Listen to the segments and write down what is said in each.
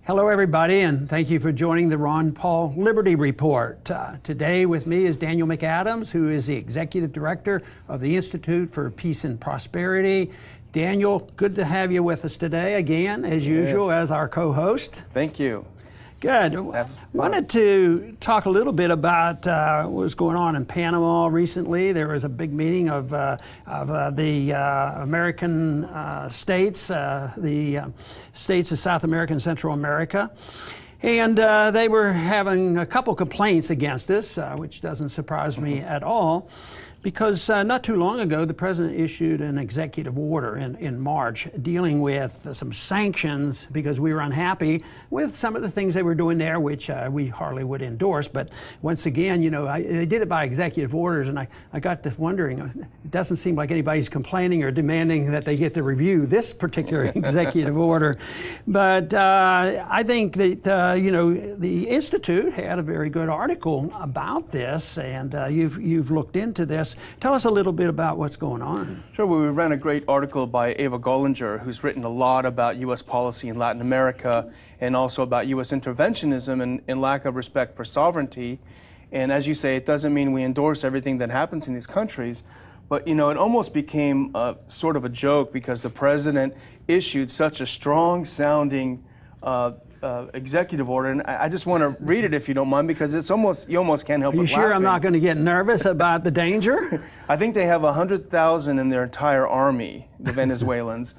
Hello, everybody, and thank you for joining the Ron Paul Liberty Report. Today with me is Daniel McAdams, who is the Executive Director of the Institute for Peace and Prosperity. Daniel, good to have you with us today again, as usual, as our co-host. Thank you. Good. Wanted to talk a little bit about what was going on in Panama recently. There was a big meeting of the American states, the states of South America and Central America. And they were having a couple complaints against us, which doesn't surprise me at all, because not too long ago, the president issued an executive order in March dealing with some sanctions because we were unhappy with some of the things they were doing there, which we hardly would endorse. But once again, you know, they did it by executive orders, and I got to wondering, it doesn't seem like anybody's complaining or demanding that they get to review this particular executive order. But I think that, you know, the Institute had a very good article about this, and you've looked into this. Tell us a little bit about what's going on. Sure. Well, we ran a great article by Ava Gollinger, who's written a lot about U.S. policy in Latin America and also about U.S. interventionism and lack of respect for sovereignty. And as you say, it doesn't mean we endorse everything that happens in these countries. But, you know, it almost became sort of a joke because the president issued such a strong-sounding executive order, and I just want to read it if you don't mind, because it's almost, you almost can't help but laughing. Are you sure I'm not going to get nervous about the danger? I think they have 100,000 in their entire army, the Venezuelans.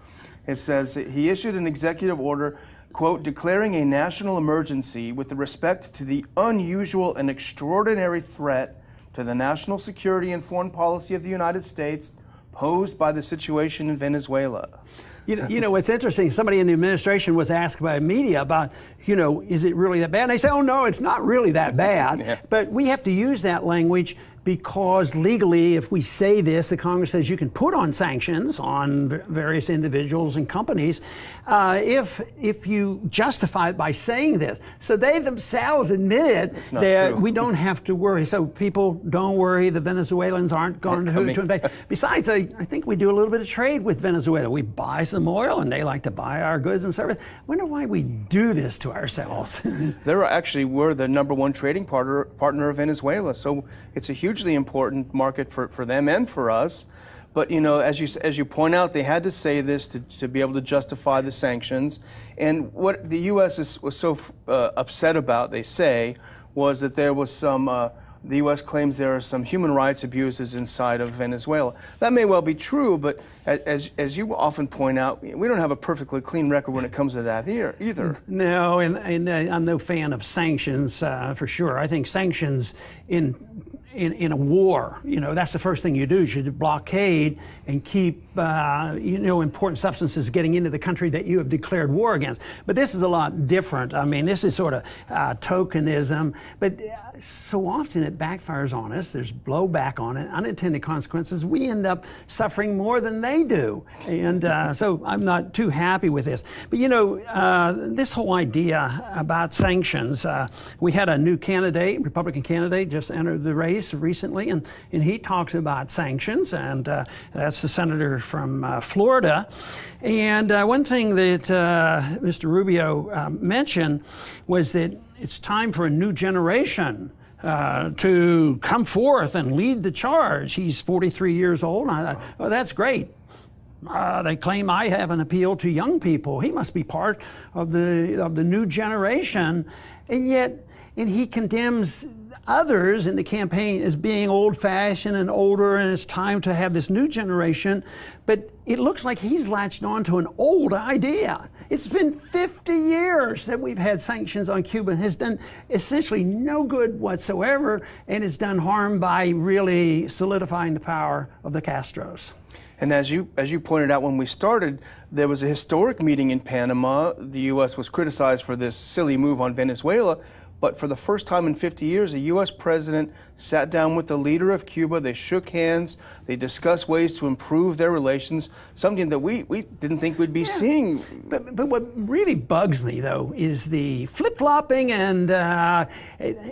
It says he issued an executive order, quote, declaring a national emergency with respect to the unusual and extraordinary threat to the national security and foreign policy of the United States posed by the situation in Venezuela. You know, what's interesting, somebody in the administration was asked by media about, you know, is it really that bad? And they say, oh, no, it's not really that bad. Yeah. But we have to use that language because legally, if we say this, the Congress says you can put on sanctions on various individuals and companies if you justify it by saying this. So they themselves admitted that we don't have to worry. So people don't worry, the Venezuelans aren't going to invade. Besides, I think we do a little bit of trade with Venezuela. We buy some oil and they like to buy our goods and services. I wonder why we do this to ourselves. We're the #1 trading partner of Venezuela. So it's a hugely important market for them and for us. But, you know, as you point out, they had to say this to be able to justify the sanctions. And what the U.S. was so upset about, they say, was that there was some, the U.S. claims there are some human rights abuses inside of Venezuela. That may well be true, but as you often point out, we don't have a perfectly clean record when it comes to that either. No, and I'm no fan of sanctions for sure. I think sanctions in a war, you know, that's the first thing you do. You should blockade and keep, you know, important substances getting into the country that you have declared war against. But this is a lot different. I mean, this is sort of tokenism, but so often it backfires on us. There's blowback on it, unintended consequences. We end up suffering more than they do. And so I'm not too happy with this. But, you know, this whole idea about sanctions, we had a new candidate, Republican candidate, just entered the race recently, and he talks about sanctions, and that's the senator from Florida. And one thing that Mr. Rubio mentioned was that it's time for a new generation to come forth and lead the charge. He's 43 years old. And I thought, oh, that's great. They claim I have an appeal to young people. He must be part of the new generation, and he condemns others in the campaign as being old-fashioned and older, and it's time to have this new generation. But it looks like he's latched on to an old idea. It's been 50 years that we've had sanctions on Cuba. It has done essentially no good whatsoever, and it's done harm by really solidifying the power of the Castros. And as you pointed out when we started, there was a historic meeting in Panama. The U.S. was criticized for this silly move on Venezuela, but for the first time in 50 years, a U.S. president sat down with the leader of Cuba. They shook hands. They discussed ways to improve their relations, something that we didn't think we'd be seeing. But what really bugs me, though, is the flip-flopping and the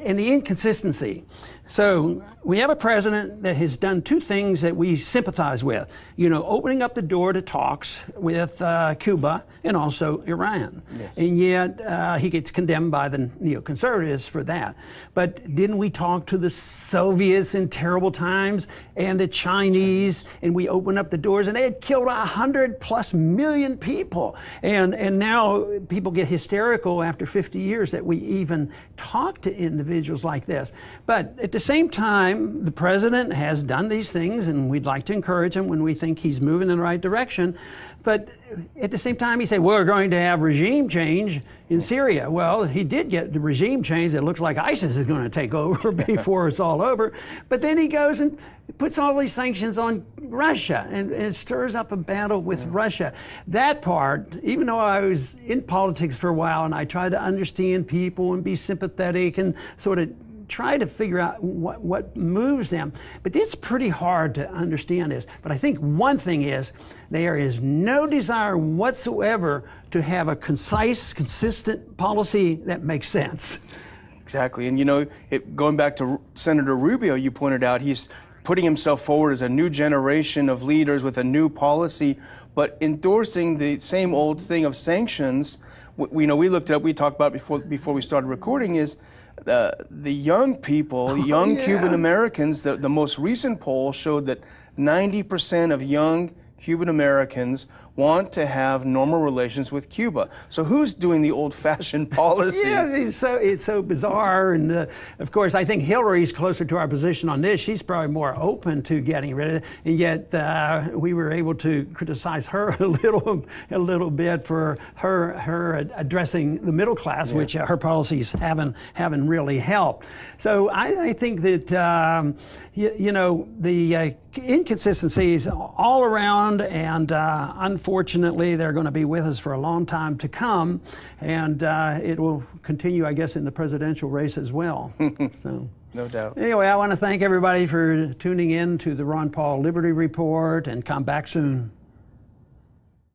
inconsistency. So we have a president that has done two things that we sympathize with. You know, opening up the door to talks with Cuba and also Iran. Yes. And yet he gets condemned by the neoconservatives for that. But didn't we talk to the Soviets in terrible times and the Chinese, and we opened up the doors, and they had killed 100+ million people. And now people get hysterical after 50 years that we even talk to individuals like this. But at the same time, the president has done these things, and we'd like to encourage him when we think he's moving in the right direction. But at the same time, he said, we're going to have regime change in Syria. Well, he did get the regime change. It looks like ISIS is going to take over before it's all over. But then he goes and puts all these sanctions on Russia and stirs up a battle with Russia. That part, even though I was in politics for a while and I tried to understand people and be sympathetic and sort of try to figure out what moves them. But it's pretty hard to understand this. But I think one thing is there is no desire whatsoever to have a concise, consistent policy that makes sense. Exactly. And you know, going back to Senator Rubio, you pointed out he's putting himself forward as a new generation of leaders with a new policy, but endorsing the same old thing of sanctions. We looked it up, we talked about it before we started recording, is the young people, young Cuban Americans, the most recent poll showed that 90% of young Cuban Americans want to have normal relations with Cuba. So who's doing the old-fashioned policies? Yeah, it's so bizarre. And of course, I think Hillary's closer to our position on this. She's probably more open to getting rid of it. And yet we were able to criticize her a little bit for her addressing the middle class, which her policies haven't really helped. So I think that the inconsistencies all around, and unfortunately, they're going to be with us for a long time to come, and it will continue, I guess, in the presidential race as well. So, no doubt. Anyway, I want to thank everybody for tuning in to the Ron Paul Liberty Report, and come back soon.